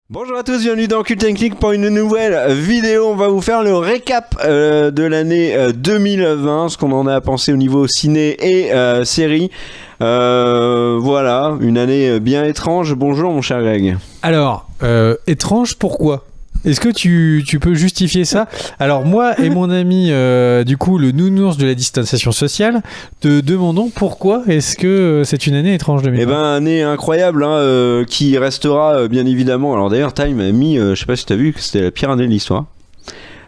Bonjour à tous, bienvenue dans Cult & Click pour une nouvelle vidéo. On va vous faire le récap de l'année 2020, ce qu'on en a pensé au niveau ciné et série. Voilà, une année bien étrange. Bonjour mon cher Greg. Alors, étrange, pourquoi ? Est-ce que tu peux justifier ça ? Alors moi et mon ami, du coup le nounours de la distanciation sociale, te demandons pourquoi est-ce que c'est une année étrange 2020 ? Eh ben, année incroyable qui restera bien évidemment. Alors d'ailleurs Time a mis, je sais pas si t'as vu, que c'était la pire année de l'histoire.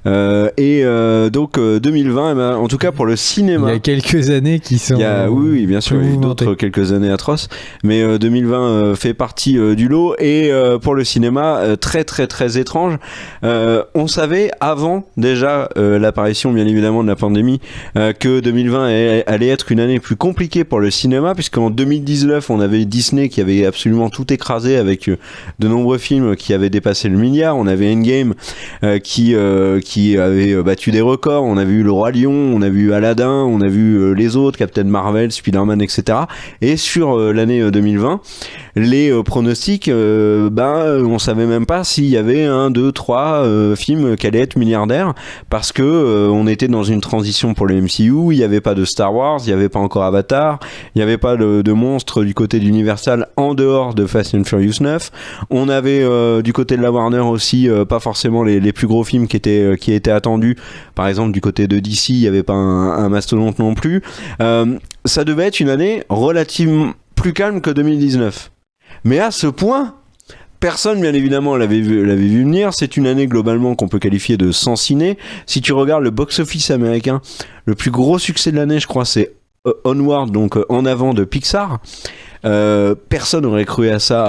Donc 2020, eh ben, en tout cas pour le cinéma. Il y a quelques années qui sont. Oui, bien sûr, il y a d'autres quelques années atroces. Mais 2020 fait partie du lot. Et pour le cinéma, très très très étrange. On savait avant déjà l'apparition bien évidemment de la pandémie que 2020 allait être une année plus compliquée pour le cinéma, puisqu'en 2019 on avait Disney qui avait absolument tout écrasé avec de nombreux films qui avaient dépassé le milliard. On avait Endgame qui avait battu des records. On a vu Le Roi Lion, on a vu Aladdin, on a vu les autres, Captain Marvel, Spider-Man, etc. Et sur l'année 2020, les pronostics, on savait même pas s'il y avait 1, 2, 3 films qui allaient être milliardaires, parce que on était dans une transition pour le MCU. Il n'y avait pas de Star Wars, il n'y avait pas encore Avatar, il n'y avait pas de monstres du côté d'Universal en dehors de Fast and Furious 9. On avait du côté de la Warner aussi pas forcément les plus gros films qui étaient attendus. Par exemple du côté de DC, il n'y avait pas un mastodonte non plus. Ça devait être une année relativement plus calme que 2019. Mais à ce point, personne bien évidemment l'avait vu venir. C'est une année globalement qu'on peut qualifier de sans ciné. Si tu regardes le box-office américain, le plus gros succès de l'année, je crois, c'est Onward, donc En Avant de Pixar. Personne n'aurait cru à ça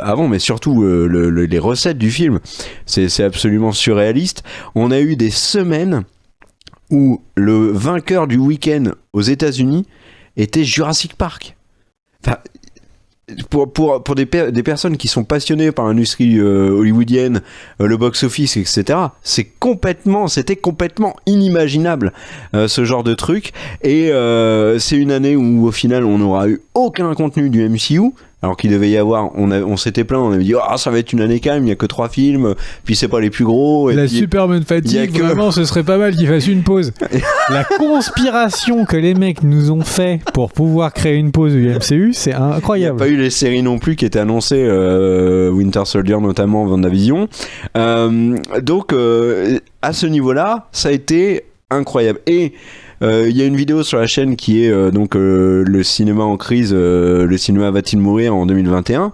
avant, mais surtout les recettes du film, c'est absolument surréaliste. On a eu des semaines où le vainqueur du week-end aux États-Unis était Jurassic Park. Enfin, pour des personnes qui sont passionnées par l'industrie hollywoodienne, le box-office, etc., c'était complètement inimaginable ce genre de truc. Et c'est une année où au final on n'aura eu aucun contenu du MCU. Alors qu'il devait y avoir, on s'était plaint, on avait dit ça va être une année calme, il y a que 3 films, puis c'est pas les plus gros. Et la puis, Superman fatigue, vraiment ce serait pas mal qu'ils fassent une pause. La conspiration que les mecs nous ont fait pour pouvoir créer une pause du MCU, c'est incroyable. Il n'y a pas eu les séries non plus qui étaient annoncées, Winter Soldier notamment, WandaVision. Donc à ce niveau-là, ça a été incroyable. Et il y a une vidéo sur la chaîne qui est le cinéma en crise, le cinéma va-t-il mourir en 2021,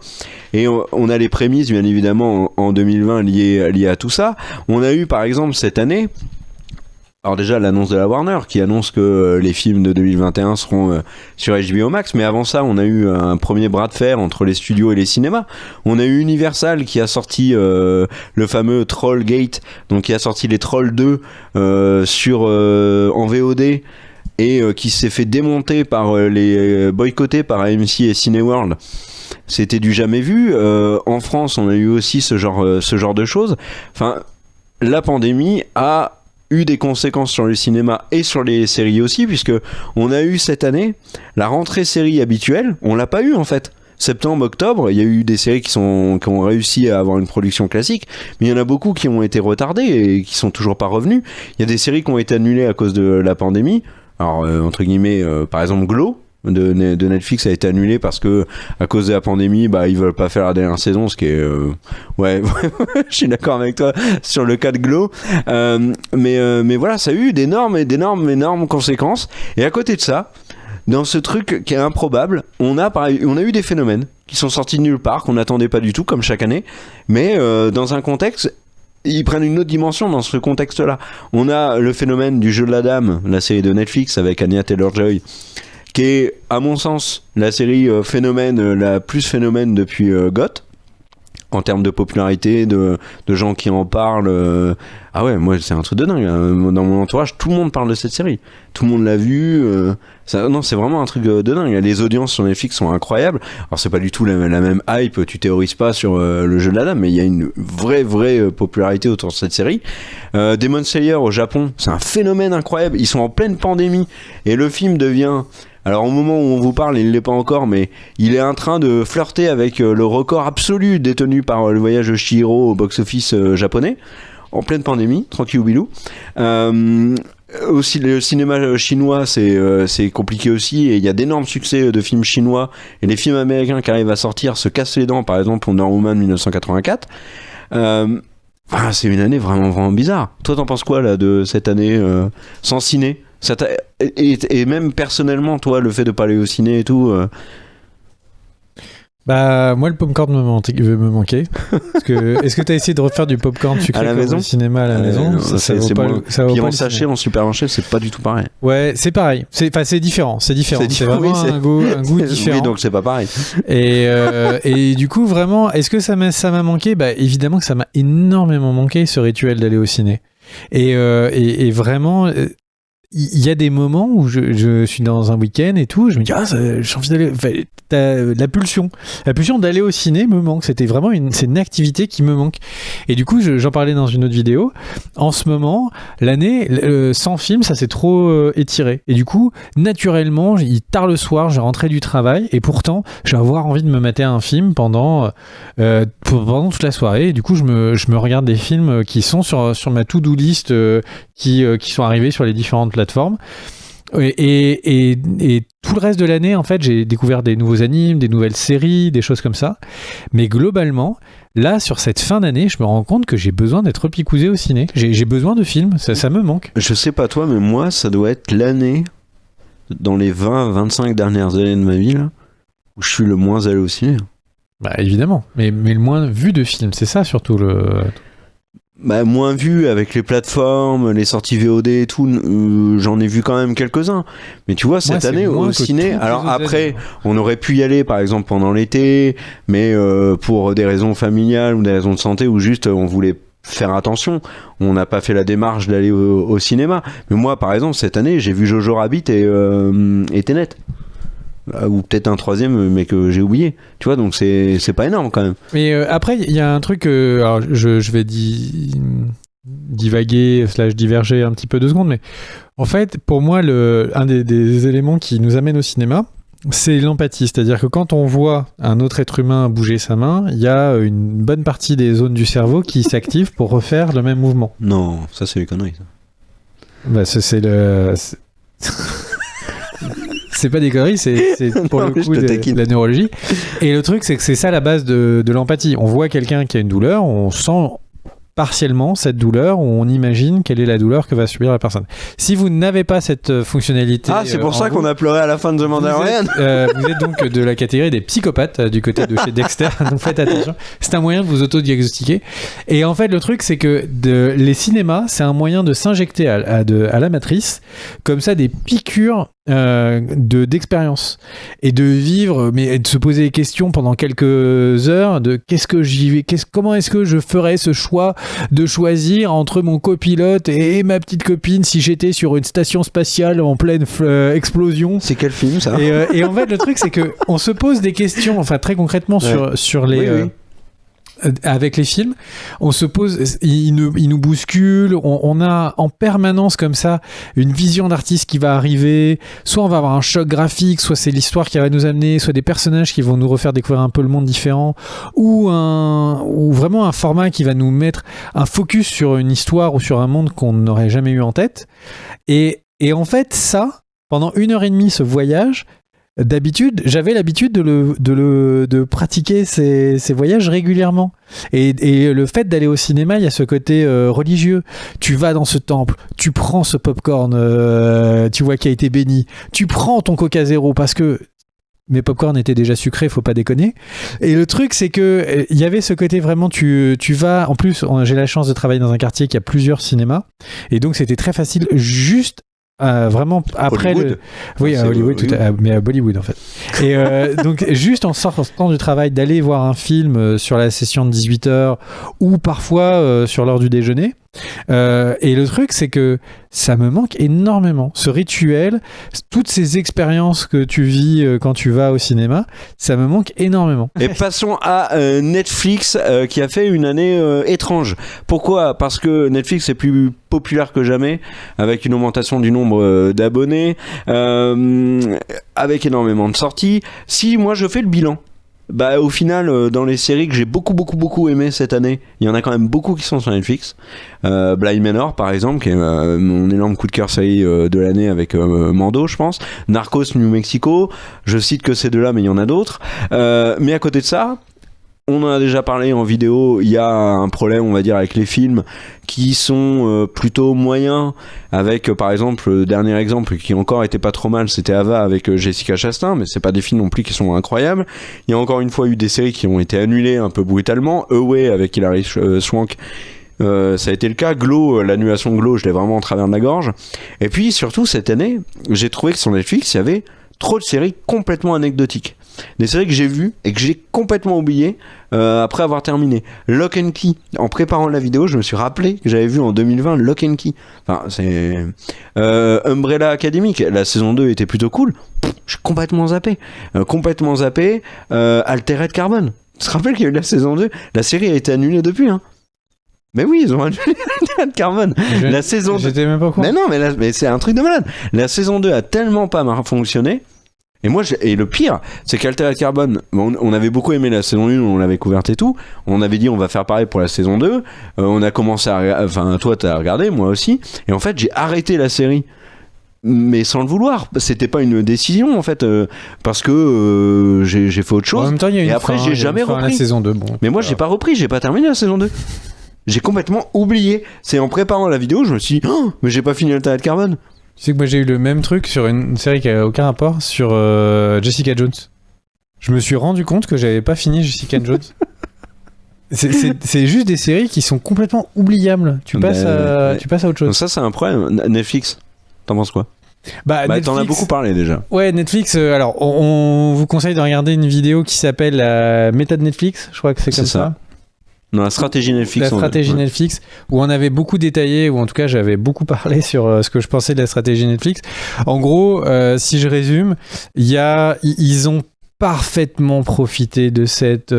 et on a les prémices bien évidemment en 2020 liées à tout ça. On a eu par exemple cette année, alors déjà l'annonce de la Warner qui annonce que les films de 2021 seront sur HBO Max, mais avant ça on a eu un premier bras de fer entre les studios et les cinémas. On a eu Universal qui a sorti le fameux Trollgate, donc qui a sorti les Trolls 2 en VOD, et qui s'est fait démonter boycotté par AMC et Cineworld. C'était du jamais vu. En France on a eu aussi ce genre de choses. Enfin, la pandémie a eu des conséquences sur le cinéma et sur les séries aussi, puisque on a eu cette année la rentrée série habituelle, on l'a pas eu en fait. Septembre, octobre, il y a eu des séries qui ont réussi à avoir une production classique, mais il y en a beaucoup qui ont été retardées et qui sont toujours pas revenues. Il y a des séries qui ont été annulées à cause de la pandémie. Alors entre guillemets, par exemple Glow de Netflix a été annulé parce que à cause de la pandémie, ils veulent pas faire la dernière saison, ce qui est ouais je suis d'accord avec toi sur le cas de Glow, mais voilà, ça a eu d'énormes conséquences. Et à côté de ça, dans ce truc qui est improbable, on a eu des phénomènes qui sont sortis de nulle part, qu'on n'attendait pas du tout, comme chaque année, mais dans un contexte, ils prennent une autre dimension dans ce contexte-là. On a le phénomène du Jeu de la Dame, la série de Netflix avec Anya Taylor-Joy, qui est, à mon sens, la série la plus phénomène depuis GOT, en termes de popularité, de gens qui en parlent. Ah ouais, moi c'est un truc de dingue. Dans mon entourage, tout le monde parle de cette série. Tout le monde l'a vue. C'est vraiment un truc de dingue. Les audiences sur Netflix sont incroyables. Alors c'est pas du tout la même hype, tu théorises pas sur le Jeu de la Dame, mais il y a une vraie popularité autour de cette série. Demon Slayer au Japon, c'est un phénomène incroyable. Ils sont en pleine pandémie et le film devient Alors au moment où on vous parle, il ne l'est pas encore, mais il est en train de flirter avec le record absolu détenu par le voyage de Chihiro au box-office japonais, en pleine pandémie, tranquille ou bilou. Aussi, le cinéma chinois, c'est compliqué aussi, et il y a d'énormes succès de films chinois, et les films américains qui arrivent à sortir se cassent les dents, par exemple Wonder Woman 1984. C'est une année vraiment, vraiment bizarre. Toi, t'en penses quoi là de cette année sans ciné? Et même personnellement, toi, le fait de pas aller au ciné et tout. Bah, moi, le popcorn me manquait. Est-ce que t'as essayé de refaire du popcorn sucré à la maison, au cinéma à la maison? Ça vaut pas. Puis en sachet, en supermarché, c'est pas du tout pareil. Ouais, c'est pareil. C'est différent. C'est vraiment un goût différent. Oui, donc c'est pas pareil. Et du coup, vraiment, est-ce que ça m'a manqué? Bah, évidemment que ça m'a énormément manqué, ce rituel d'aller au ciné. Et vraiment, il y a des moments où je suis dans un week-end et tout, je me dis j'ai envie d'aller. Enfin, la pulsion d'aller au ciné me manque. C'est une activité qui me manque. Et du coup, j'en parlais dans une autre vidéo. En ce moment, l'année sans film, ça s'est trop étiré. Et du coup, naturellement, tard le soir, je rentrais du travail et pourtant, je vais avoir envie de me mater un film pendant toute la soirée. Et du coup, je me regarde des films qui sont sur ma to-do list qui sont arrivés sur les différentes plateformes. Et tout le reste de l'année, en fait, j'ai découvert des nouveaux animes, des nouvelles séries, des choses comme ça. Mais globalement, là, sur cette fin d'année, je me rends compte que j'ai besoin d'être picousé au ciné. J'ai besoin de films, ça me manque. Je sais pas toi, mais moi, ça doit être l'année, dans les 20-25 dernières années de ma vie, là, où je suis le moins allé au ciné. Bah, évidemment, mais le moins vu de films, c'est ça surtout le... Moins vu avec les plateformes, les sorties VOD et tout, j'en ai vu quand même quelques-uns. Mais tu vois, cette année au ciné, alors après, on aurait pu y aller par exemple pendant l'été, mais pour des raisons familiales ou des raisons de santé ou juste on voulait faire attention, on n'a pas fait la démarche d'aller au cinéma. Mais moi, par exemple, cette année, j'ai vu Jojo Rabbit et Tenet. Ou peut-être un troisième mais que j'ai oublié, tu vois, donc c'est pas énorme quand même. Mais après il y a un truc, alors je vais divaguer / diverger un petit peu 2 secondes, mais en fait pour moi un des éléments qui nous amène au cinéma, c'est l'empathie, c'est-à-dire que quand on voit un autre être humain bouger sa main, il y a une bonne partie des zones du cerveau qui s'activent pour refaire le même mouvement. Non, ça c'est les conneries ça. Bah c'est c'est pas des conneries, c'est pour le coup de la neurologie. Et le truc, c'est que c'est ça la base de l'empathie. On voit quelqu'un qui a une douleur, on sent partiellement cette douleur, on imagine quelle est la douleur que va subir la personne. Si vous n'avez pas cette fonctionnalité... Ah, c'est pour ça qu'on a pleuré à la fin de The Mandalorian. Vous êtes donc de la catégorie des psychopathes du côté de chez Dexter, donc faites attention. C'est un moyen de vous auto-diagnostiquer. Et en fait, le truc, c'est que les cinémas, c'est un moyen de s'injecter à la matrice, comme ça, des piqûres d'expérience et de vivre, mais de se poser des questions pendant quelques heures de comment est-ce que je ferais ce choix de choisir entre mon copilote et ma petite copine si j'étais sur une station spatiale en pleine explosion. C'est quel film ça? Et en fait le truc c'est que on se pose des questions, enfin très concrètement sur les oui. Avec les films, on se pose, ils nous bousculent, on a en permanence comme ça une vision d'artiste qui va arriver, soit on va avoir un choc graphique, soit c'est l'histoire qui va nous amener, soit des personnages qui vont nous refaire découvrir un peu le monde différent, ou vraiment un format qui va nous mettre un focus sur une histoire ou sur un monde qu'on n'aurait jamais eu en tête. Et en fait ça, pendant 1h30 ce voyage, d'habitude, j'avais l'habitude de pratiquer ces voyages régulièrement. Et le fait d'aller au cinéma, il y a ce côté religieux. Tu vas dans ce temple, tu prends ce popcorn, tu vois qui a été béni, tu prends ton Coca Zéro parce que mes popcorn étaient déjà sucrés, faut pas déconner. Et le truc, c'est que il y avait ce côté vraiment, tu vas. En plus, j'ai la chance de travailler dans un quartier qui a plusieurs cinémas, et donc c'était très facile juste. Vraiment après Hollywood. Oui, à Hollywood, mais à Bollywood en fait. Et donc juste en sortant du travail, d'aller voir un film sur la session de 18h ou parfois sur l'heure du déjeuner, Et le truc, c'est que ça me manque énormément. Ce rituel, toutes ces expériences que tu vis quand tu vas au cinéma, ça me manque énormément. Et passons à Netflix qui a fait une année étrange. Pourquoi ? Parce que Netflix est plus populaire que jamais, avec une augmentation du nombre d'abonnés, avec énormément de sorties. Si moi je fais le bilan, bah au final dans les séries que j'ai beaucoup aimé cette année, il y en a quand même beaucoup qui sont sur Netflix. Bly Manor par exemple, qui est mon énorme coup de cœur série de l'année avec Mando je pense. Narcos New Mexico, je cite que ces deux là mais il y en a d'autres. Mais à côté de ça, on en a déjà parlé en vidéo, il y a un problème on va dire avec les films qui sont plutôt moyens, avec par exemple le dernier exemple qui encore était pas trop mal, c'était Ava avec Jessica Chastain, mais c'est pas des films non plus qui sont incroyables. Il y a encore une fois eu des séries qui ont été annulées un peu brutalement. Away avec Hilary Swank, ça a été le cas. Glow, l'annulation de Glow, je l'ai vraiment en travers de la gorge. Et puis surtout cette année, j'ai trouvé que sur Netflix il y avait trop de séries complètement anecdotiques. Des séries que j'ai vues et que j'ai complètement oubliées après avoir terminé. Lock and Key, en préparant la vidéo, je me suis rappelé que j'avais vu en 2020 Lock and Key. Enfin, c'est Umbrella Academy, la saison 2 était plutôt cool. Je suis complètement zappé. Altered Carbon. Tu te rappelles qu'il y a eu la saison 2 ? La série a été annulée depuis, hein. Mais oui, ils ont annulé Altered Carbon. La saison 2. J'étais même pas quoi. Mais non, mais c'est un truc de malade. La saison 2 a tellement pas fonctionné. Et le pire, c'est qu'Altered Carbon, on avait beaucoup aimé la saison 1, on l'avait couverte et tout. On avait dit on va faire pareil pour la saison 2. On a commencé enfin, toi t'as regardé, moi aussi. Et en fait, j'ai arrêté la série. Mais sans le vouloir. C'était pas une décision, en fait. Parce que j'ai fait autre chose. En même temps, il y a une et après, j'ai jamais repris. La saison 2, bon. Mais moi, j'ai pas repris, j'ai pas terminé la saison 2. J'ai complètement oublié. C'est en préparant la vidéo, je me suis dit, oh, mais j'ai pas fini Altered Carbon. Tu sais que moi j'ai eu le même truc sur une série qui a aucun rapport, sur Jessica Jones. Je me suis rendu compte que j'avais pas fini Jessica Jones. C'est juste des séries qui sont complètement oubliables. Tu passes à autre chose. Donc ça c'est un problème. Netflix, t'en penses quoi ? Netflix, t'en as beaucoup parlé déjà. Ouais, Netflix, alors on vous conseille de regarder une vidéo qui s'appelle la méthode Netflix, je crois que c'est comme ça. Non, la stratégie Netflix. La stratégie Netflix, où on avait beaucoup détaillé, ou en tout cas j'avais beaucoup parlé sur ce que je pensais de la stratégie Netflix. En gros, si je résume, ils ont parfaitement profité de cette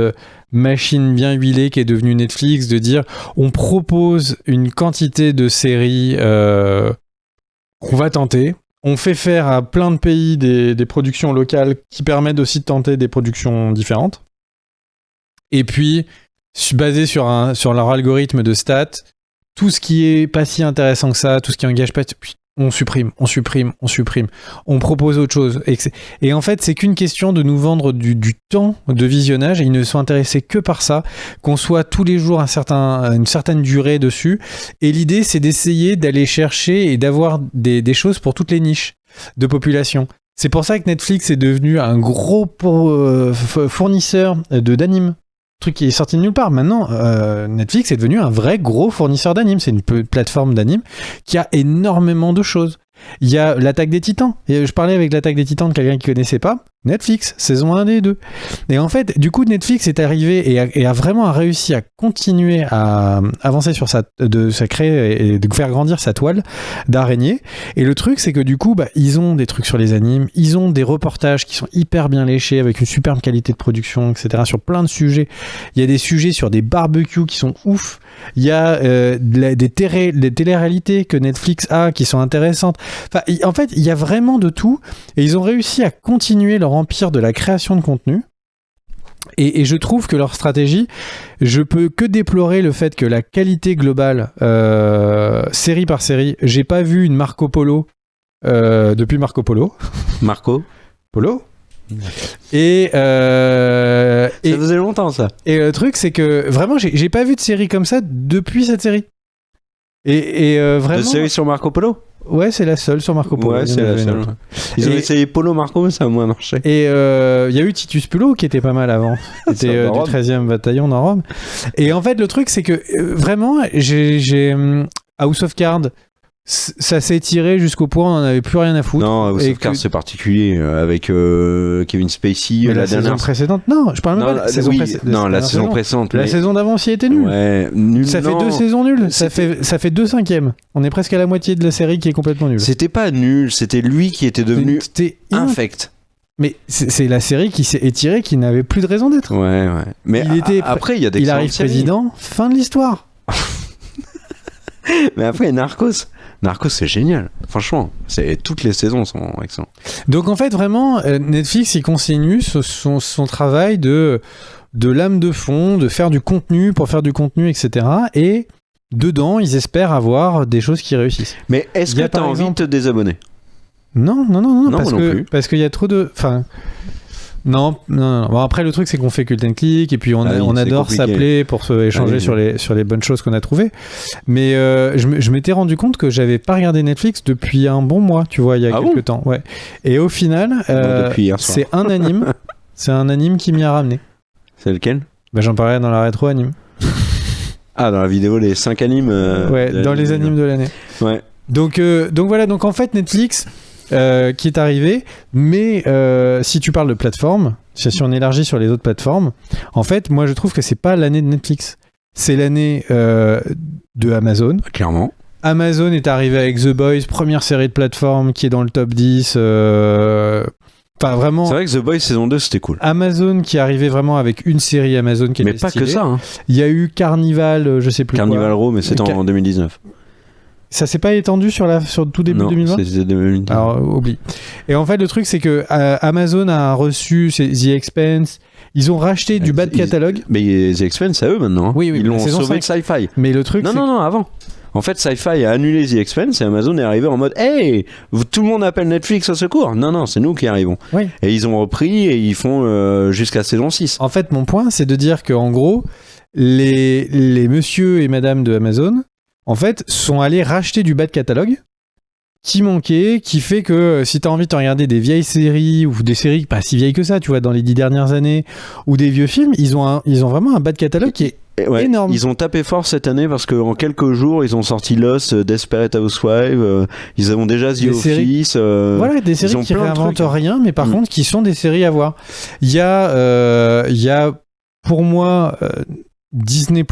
machine bien huilée qui est devenue Netflix, de dire on propose une quantité de séries qu'on va tenter. On fait faire à plein de pays des productions locales qui permettent aussi de tenter des productions différentes. Et puis basé sur leur algorithme de stats, tout ce qui est pas si intéressant que ça, tout ce qui engage pas, on supprime. On propose autre chose. Et en fait, c'est qu'une question de nous vendre du temps de visionnage, et ils ne sont intéressés que par ça, qu'on soit tous les jours une certaine durée dessus. Et l'idée, c'est d'essayer d'aller chercher et d'avoir des choses pour toutes les niches de population. C'est pour ça que Netflix est devenu un gros fournisseur d'animes. Truc qui est sorti de nulle part. Maintenant, Netflix est devenu un vrai gros fournisseur d'animes. C'est une plateforme d'animes qui a énormément de choses. Il y a l'Attaque des Titans. Je parlais avec l'Attaque des Titans de quelqu'un qui connaissait pas. Netflix, saison 1 et 2. Et en fait, du coup, Netflix est arrivé et a vraiment réussi à continuer à avancer sur créer et de faire grandir sa toile d'araignée. Et le truc, c'est que du coup, ils ont des trucs sur les animes, ils ont des reportages qui sont hyper bien léchés, avec une superbe qualité de production, etc. sur plein de sujets. Il y a des sujets sur des barbecues qui sont ouf. Il y a des télé-réalités que Netflix a qui sont intéressantes. Enfin, en fait, il y a vraiment de tout. Et ils ont réussi à continuer leur empire de la création de contenu. Et je trouve que leur stratégie, je peux que déplorer le fait que la qualité globale, série par série, j'ai pas vu une Marco Polo depuis Marco Polo. Marco Polo. Et ça faisait longtemps ça. Et le truc, c'est que vraiment, j'ai pas vu de série comme ça depuis cette série. Et vraiment. De série sur Marco Polo ? Ouais, c'est la seule sur Marco Polo. Ouais, c'est la seule. Ils ont essayé Polo Marco, mais ça a moins marché. Et il y a eu Titus Pulo qui était pas mal avant. C'était du 13e bataillon dans Rome. Et en fait, le truc, c'est que vraiment, j'ai House of Cards, ça s'est étiré jusqu'au point où on n'en avait plus rien à foutre. Non, House of Cards, c'est particulier. Avec Kevin Spacey, la saison précédente. Non, je parle même pas de la saison précédente. Non, la saison précédente. La saison d'avant aussi était nulle. Ouais, nul. Ça fait 2 saisons nulles. Ça fait 2 cinquièmes. On est presque à la moitié de la série qui est complètement nulle. C'était pas nul, c'était lui qui était devenu infect. Mais c'est la série qui s'est étirée, qui n'avait plus de raison d'être. Ouais. Mais après, il y a des Il arrive président, fin de l'histoire. Mais après, Narcos, c'est génial. Franchement, toutes les saisons sont excellentes. Donc en fait, vraiment, Netflix, il continue son travail de lame de fond, de faire du contenu pour faire du contenu, etc. Et dedans, ils espèrent avoir des choses qui réussissent. Mais est-ce que tu as envie de te désabonner ? Non, parce qu'il y a trop de... Enfin... Non. Bon, après, le truc, c'est qu'on fait cult and click et puis on adore s'appeler pour se échanger sur les bonnes choses qu'on a trouvées. Mais je m'étais rendu compte que j'avais pas regardé Netflix depuis un bon mois, tu vois, il y a quelques temps. Ouais. Et au final, c'est un anime. C'est un anime qui m'y a ramené. C'est lequel ? J'en parlais dans la rétro anime. Ah, dans la vidéo, les 5 animes. Ouais, dans les animes de l'année. Ouais. Donc voilà, donc en fait, Netflix... qui est arrivé, mais si tu parles de plateforme, si on élargit sur les autres plateformes, en fait, moi je trouve que c'est pas l'année de Netflix, c'est l'année de Amazon. Clairement. Amazon est arrivé avec The Boys, première série de plateforme qui est dans le top 10. Enfin, vraiment. C'est vrai que The Boys saison 2 c'était cool. Amazon qui est arrivé vraiment avec une série Amazon qui était mais pas stylée. Que ça. Hein. Il y a eu Carnival, je sais plus Carnival quoi. Row, mais c'était en 2019. Ça s'est pas étendu sur tout début 2020 ? Non, c'était 2019. Alors, oublie. Et en fait, le truc, c'est que Amazon a reçu The Expanse. Ils ont racheté du bas de catalogue. Mais The Expanse, c'est à eux maintenant. Hein. Oui, ils l'ont sauvé de Sci-Fi. Mais le truc, Non, avant. En fait, Sci-Fi a annulé The Expanse et Amazon est arrivé en mode hey, tout le monde appelle Netflix au secours. Non, c'est nous qui arrivons. Oui. Et ils ont repris et ils font jusqu'à saison 6. En fait, mon point, c'est de dire qu'en gros, les monsieur et madame de Amazon, en fait, sont allés racheter du bas de catalogue qui manquait, qui fait que si t'as envie de regarder des vieilles séries ou des séries pas si vieilles que ça, tu vois, dans les 10 dernières années, ou des vieux films, ils ont vraiment un bas de catalogue qui est énorme. Ils ont tapé fort cette année parce qu'en quelques jours, ils ont sorti Lost, Desperate Housewives, ils ont déjà The Office. Voilà, des séries qui réinventent rien, mais par contre, qui sont des séries à voir. Il y a pour moi Disney+.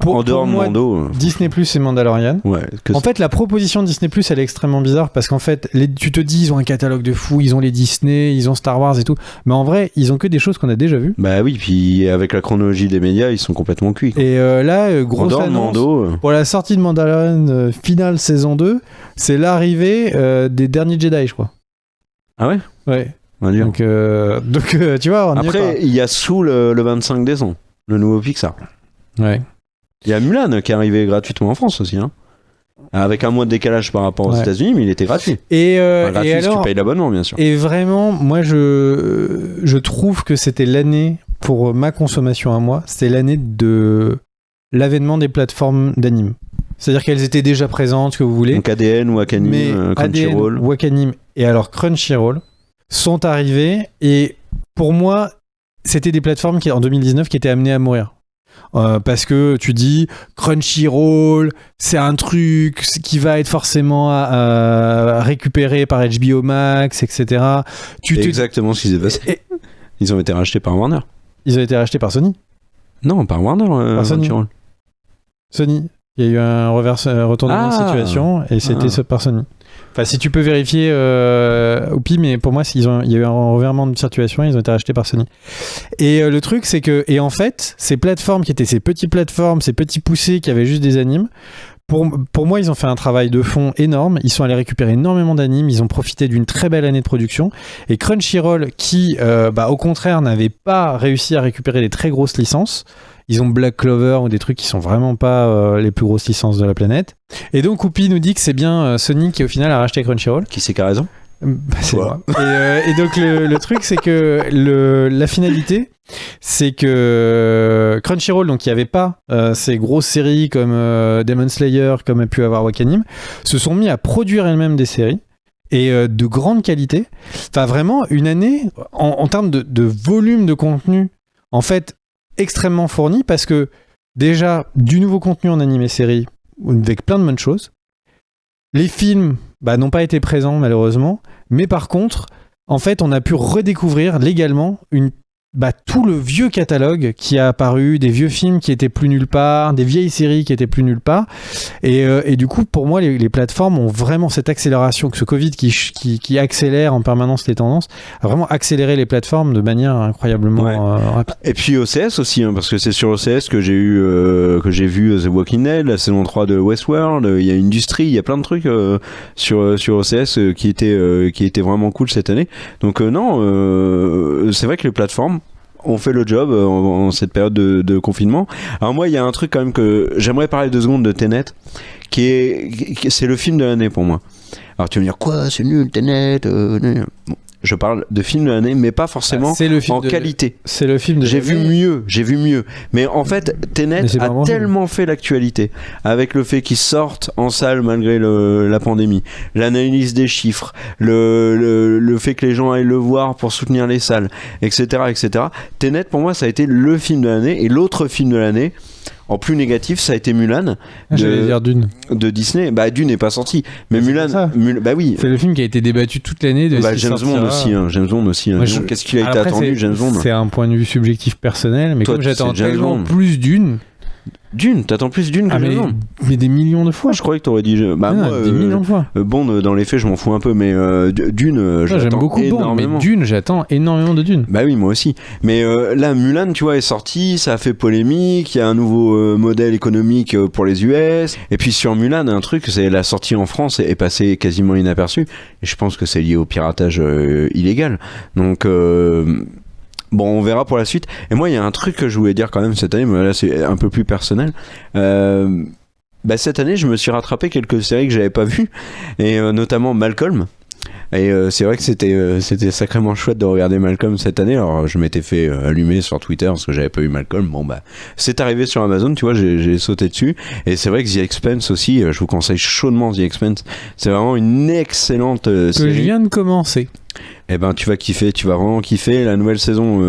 En dehors de Mando. Disney+ et Mandalorian. Ouais, en fait, la proposition de Disney+, elle est extrêmement bizarre parce qu'en fait, tu te dis, ils ont un catalogue de fous, ils ont les Disney, ils ont Star Wars et tout. Mais en vrai, ils ont que des choses qu'on a déjà vues. Bah oui, puis avec la chronologie des médias, ils sont complètement cuits. Et là, grosse annonce pour la sortie de Mandalorian finale saison 2, c'est l'arrivée des derniers Jedi, je crois. Ah ouais ? Ouais. Donc, tu vois, on après, il y a Soul le 25 décembre, le nouveau Pixar. Ouais. Il y a Mulan qui est arrivé gratuitement en France aussi, hein. Avec un mois de décalage par rapport aux États-Unis, mais il était gratuit. Gratuit et alors, si tu payes l'abonnement, bien sûr. Et vraiment, moi, je trouve que c'était l'année, pour ma consommation à moi, c'était l'année de l'avènement des plateformes d'anime. C'est-à-dire qu'elles étaient déjà présentes, ce que vous voulez. Donc ADN, Wakanim, Crunchyroll. ADN, Wakanim et alors Crunchyroll sont arrivés, et pour moi, c'était des plateformes qui, en 2019, qui étaient amenées à mourir. Parce que tu dis Crunchyroll, c'est un truc qui va être forcément récupéré par HBO Max, etc. C'est exactement ce qui s'est passé. Ils ont été rachetés par Warner. Ils ont été rachetés par Sony. Non, par Warner, par Crunchyroll. Sony. Il y a eu un retournement de situation et c'était par Sony. Enfin, si tu peux vérifier, Oupi, mais pour moi, il y a eu un revirement de situation, ils ont été rachetés par Sony. Et le truc, c'est que, et en fait, ces plateformes qui étaient ces petites plateformes, ces petits poussés qui avaient juste des animes, pour moi, ils ont fait un travail de fond énorme. Ils sont allés récupérer énormément d'animes. Ils ont profité d'une très belle année de production. Et Crunchyroll, qui, au contraire, n'avait pas réussi à récupérer des très grosses licences. Ils ont Black Clover ou des trucs qui sont vraiment pas les plus grosses licences de la planète. Et donc, Oupi nous dit que c'est bien Sony qui, au final, a racheté Crunchyroll. Qui c'est qui a raison ? C'est moi. Et donc, le truc, c'est que la finalité, c'est que Crunchyroll, donc, qui n'avait pas ces grosses séries comme Demon Slayer, comme a pu avoir Wakanim, se sont mis à produire elles-mêmes des séries. Et de grande qualité. Enfin, vraiment, une année, en termes de volume de contenu, en fait, extrêmement fourni, parce que déjà, du nouveau contenu en animé série, avec plein de bonnes choses, les films n'ont pas été présents malheureusement, mais par contre, en fait, on a pu redécouvrir légalement tout le vieux catalogue qui a apparu, des vieux films qui étaient plus nulle part, des vieilles séries qui étaient plus nulle part. Et du coup, pour moi, les plateformes ont vraiment cette accélération, que ce Covid qui accélère en permanence les tendances, a vraiment accéléré les plateformes de manière incroyablement rapide. Et puis OCS aussi, parce que c'est sur OCS que j'ai vu The Walking Dead, la saison 3 de Westworld, il y a Industry, il y a plein de trucs sur OCS qui étaient vraiment cool cette année. Donc c'est vrai que les plateformes on fait le job en cette période de confinement. Alors moi, il y a un truc quand même que j'aimerais parler 2 secondes de Tenet, c'est le film de l'année pour moi. Alors tu vas me dire quoi, c'est nul Tenet bon, je parle de film de l'année, mais pas forcément qualité. C'est le film de J'ai vu mieux. Mais en fait, Tenet a tellement fait l'actualité, avec le fait qu'il sorte en salle malgré la pandémie, l'analyse des chiffres, le fait que les gens aillent le voir pour soutenir les salles, etc. Tenet, pour moi, ça a été le film de l'année. Et l'autre film de l'année, en plus négatif, ça a été Mulan. J'allais dire Dune. De Disney. Dune n'est pas sorti. Mais Mulan. Oui. C'est le film qui a été débattu toute l'année. James Bond aussi. Qu'est-ce qui a été attendu, James Bond ? C'est un point de vue subjectif personnel, mais toi, comme j'attends tellement plus Dune, t'attends plus Dune que James Bond. Mais des millions de fois. Je croyais que t'aurais dit. Moi, des millions de fois. Bond, dans les faits, je m'en fous un peu, mais Dune, j'aime beaucoup énormément. Bond, mais Dune, j'attends énormément de Dune. Bah oui, moi aussi. Mais là, Mulan, tu vois, est sorti, ça a fait polémique, il y a un nouveau modèle économique pour les US. Et puis sur Mulan, un truc, c'est la sortie en France est passée quasiment inaperçue. Et je pense que c'est lié au piratage illégal. Donc. Bon, on verra pour la suite. Et moi, il y a un truc que je voulais dire quand même cette année, mais là, c'est un peu plus personnel. Cette année, je me suis rattrapé quelques séries que j'avais pas vues, et notamment Malcolm. Et c'est vrai que c'était sacrément chouette de regarder Malcolm cette année. Alors, je m'étais fait allumer sur Twitter parce que j'avais pas eu Malcolm. Bon, c'est arrivé sur Amazon, tu vois, j'ai sauté dessus. Et c'est vrai que The Expanse aussi, je vous conseille chaudement The Expanse. C'est vraiment une excellente série. Que je viens de commencer. Eh ben, tu vas vraiment kiffer. La nouvelle saison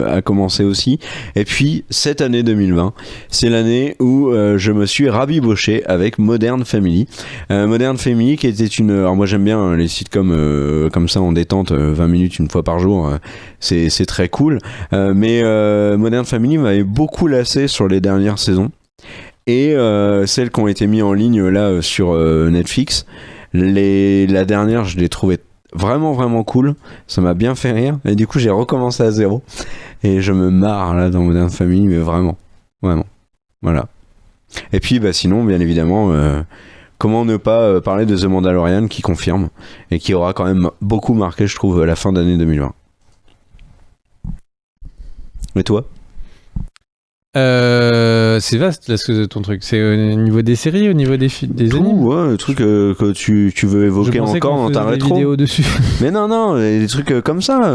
a commencé aussi. Et puis, cette année 2020, c'est l'année où je me suis rabiboché avec Modern Family. Modern Family qui était alors moi j'aime bien les sitcoms comme ça en détente, 20 minutes une fois par jour, c'est très cool. Mais Modern Family m'avait beaucoup lassé sur les dernières saisons. Et celles qui ont été mises en ligne là sur Netflix, la dernière, je l'ai trouvée vraiment cool, ça m'a bien fait rire et du coup j'ai recommencé à zéro et je me marre là dans Modern Family, mais vraiment voilà. Et puis sinon bien évidemment comment ne pas parler de The Mandalorian qui confirme et qui aura quand même beaucoup marqué, je trouve, la fin d'année 2020. Et toi ? C'est vaste là, ton truc. C'est au niveau des séries, au niveau des animes. Ouais, le truc que tu veux évoquer encore dans ta rétro. Des vidéos dessus. Mais non, des trucs comme ça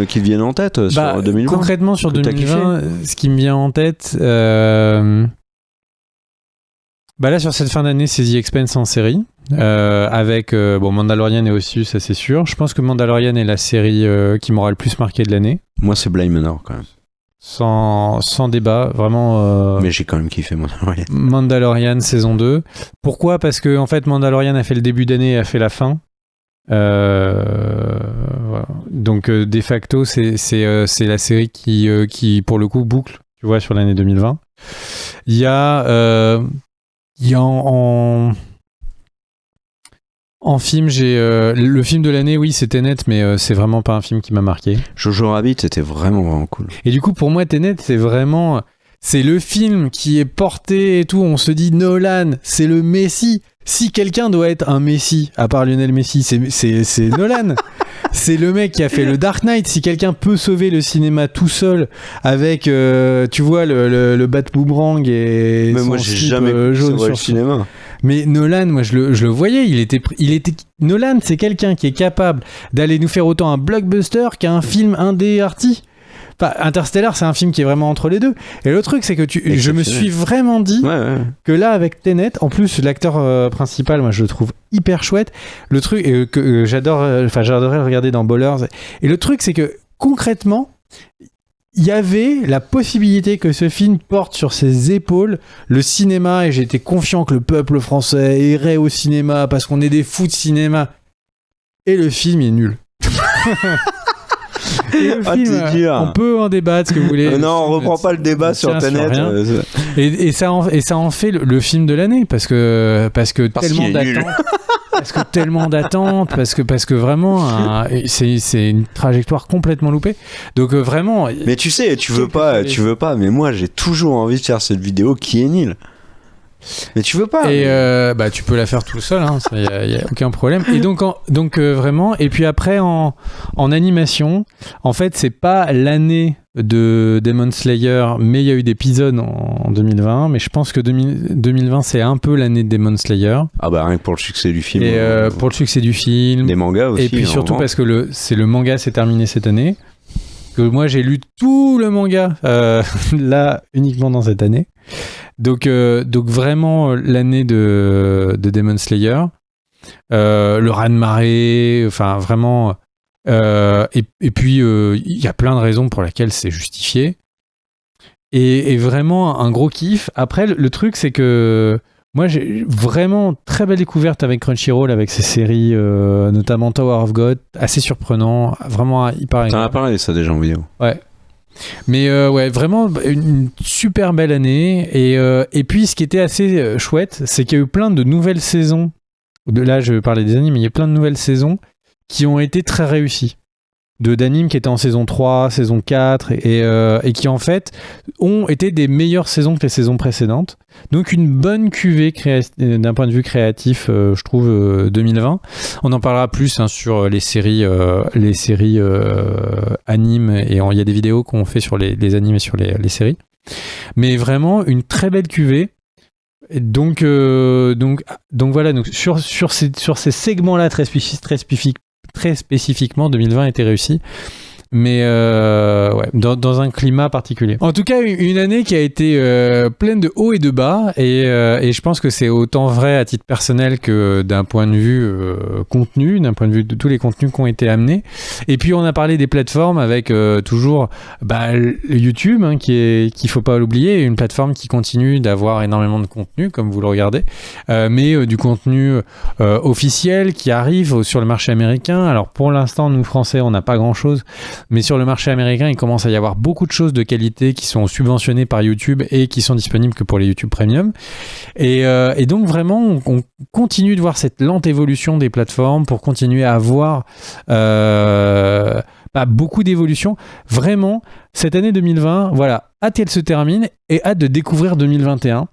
qui te viennent en tête sur 2020. Concrètement sur 2020, ce qui me vient en tête, là sur cette fin d'année, c'est The Expanse en série. Avec Mandalorian et aussi, ça c'est sûr. Je pense que Mandalorian est la série qui m'aura le plus marqué de l'année. Moi, c'est Bly Manor quand même. Sans débat, vraiment. Mais j'ai quand même kiffé Mandalorian. Mandalorian saison 2. Pourquoi ? Parce que en fait, Mandalorian a fait le début d'année et a fait la fin. Voilà. Donc de facto, c'est la série qui pour le coup boucle, tu vois, sur l'année 2020. Il y a en film, j'ai le film de l'année, oui, c'est Tenet, mais c'est vraiment pas un film qui m'a marqué. Jojo Rabbit, c'était vraiment cool. Et du coup, pour moi, Tenet, c'est le film qui est porté et tout. On se dit Nolan, c'est le Messi. Si quelqu'un doit être un Messi, à part Lionel Messi, c'est Nolan. C'est le mec qui a fait le Dark Knight. Si quelqu'un peut sauver le cinéma tout seul avec, tu vois, le bat boomerang et mais moi, j'ai jamais jaune sur le cinéma. Mais Nolan, moi je le voyais, il était Nolan, c'est quelqu'un qui est capable d'aller nous faire autant un blockbuster qu'un film indé arty. Enfin, Interstellar, c'est un film qui est vraiment entre les deux. Et le truc, c'est que je me suis vraiment dit que là, avec Tenet, en plus, l'acteur principal, moi, je le trouve hyper chouette. Le truc que j'adorerais le regarder dans Ballers. Et le truc, c'est que concrètement, y avait la possibilité que ce film porte sur ses épaules le cinéma, et j'étais confiant que le peuple français irait au cinéma parce qu'on est des fous de cinéma. Et le film est nul. Et le film, on peut en débattre, ce que vous voulez. Non, on reprend pas le débat sur Tenet. Et ça en fait le film de l'année parce que tellement d'attentes. Parce que vraiment, c'est une trajectoire complètement loupée. Donc vraiment. Mais tu sais, tu veux pas. Mais moi, j'ai toujours envie de faire cette vidéo qui est nulle. Mais tu veux pas. Et tu peux la faire tout seul, hein, y a aucun problème. Et donc vraiment. Et puis après en animation, en fait, c'est pas l'année de Demon Slayer, mais il y a eu des épisodes en 2020. Mais je pense que 2020 c'est un peu l'année de Demon Slayer. Ah bah rien que pour le succès du film. Et pour le succès du film. Des mangas aussi. Et puis surtout parce que le manga s'est terminé cette année. Que moi j'ai lu tout le manga là uniquement dans cette année. Donc vraiment l'année de Demon Slayer, le raz-de-marée, enfin vraiment, et puis il y a plein de raisons pour lesquelles c'est justifié, et vraiment un gros kiff. Après le truc c'est que moi j'ai vraiment très belle découverte avec Crunchyroll, avec ses séries, notamment Tower of God, assez surprenant, vraiment hyper agréable. T'en as parlé ça déjà en vidéo. Ouais. Mais ouais, vraiment une super belle année. Et puis ce qui était assez chouette, c'est qu'il y a eu plein de nouvelles saisons. Là, je parlais des animes, mais il y a plein de nouvelles saisons qui ont été très réussies. D'animes qui étaient en saison 3, saison 4, et qui en fait ont été des meilleures saisons que les saisons précédentes. Donc une bonne cuvée d'un point de vue créatif, je trouve, 2020. On en parlera plus sur les séries animes, et il y a des vidéos qu'on fait sur les animes et sur les séries. Mais vraiment une très belle cuvée. Donc voilà, donc sur ces segments-là très spécifiquement, 2020 a été réussi. Mais ouais, dans un climat particulier. En tout cas, une année qui a été pleine de hauts et de bas, et je pense que c'est autant vrai à titre personnel que d'un point de vue contenu, d'un point de vue de tous les contenus qui ont été amenés. Et puis on a parlé des plateformes avec toujours YouTube, hein, qu'il faut pas l'oublier, une plateforme qui continue d'avoir énormément de contenu, comme vous le regardez, mais du contenu officiel qui arrive sur le marché américain. Alors pour l'instant, nous Français, on n'a pas grand-chose. Mais sur le marché américain, il commence à y avoir beaucoup de choses de qualité qui sont subventionnées par YouTube et qui sont disponibles que pour les YouTube Premium. Et donc vraiment, on continue de voir cette lente évolution des plateformes pour continuer à avoir beaucoup d'évolution. Vraiment, cette année 2020, voilà, hâte qu'elle se termine et hâte de découvrir 2021.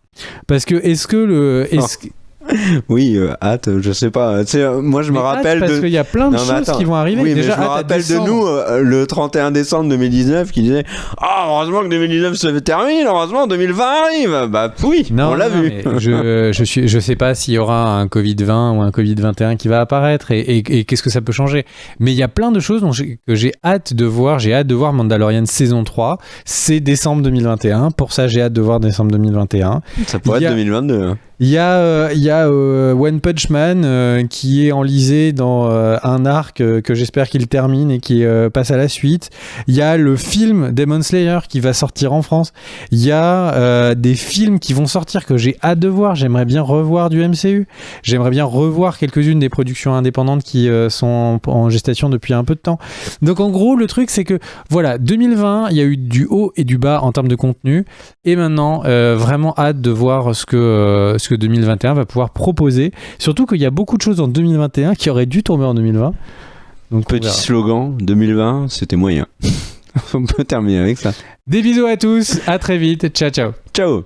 Parce que oui, hâte, je sais pas. Tu sais, moi je me rappelle parce qu'il y a plein de choses qui vont arriver. Oui, déjà, mais je me rappelle de nous le 31 décembre 2019 qui disait heureusement que 2019 se termine, heureusement 2020 arrive. Bah oui, on l'a vu. Je sais pas s'il y aura un Covid-20 ou un Covid-21 qui va apparaître et qu'est-ce que ça peut changer. Mais il y a plein de choses que j'ai hâte de voir. J'ai hâte de voir Mandalorian saison 3. C'est décembre 2021. Pour ça, j'ai hâte de voir décembre 2021. Ça pourrait être 2022. Il y a One Punch Man qui est enlisé dans un arc que j'espère qu'il termine et qui passe à la suite. Il y a le film Demon Slayer qui va sortir en France. Il y a des films qui vont sortir que j'ai hâte de voir. J'aimerais bien revoir du MCU. J'aimerais bien revoir quelques-unes des productions indépendantes qui sont en gestation depuis un peu de temps. Donc en gros, le truc c'est que voilà, 2020, il y a eu du haut et du bas en termes de contenu. Et maintenant, vraiment hâte de voir ce que 2021 va pouvoir proposer. Surtout qu'il y a beaucoup de choses en 2021 qui auraient dû tomber en 2020. Donc, petit slogan, 2020, c'était moyen. On peut terminer avec ça. Des bisous à tous, à très vite. Ciao, ciao. Ciao.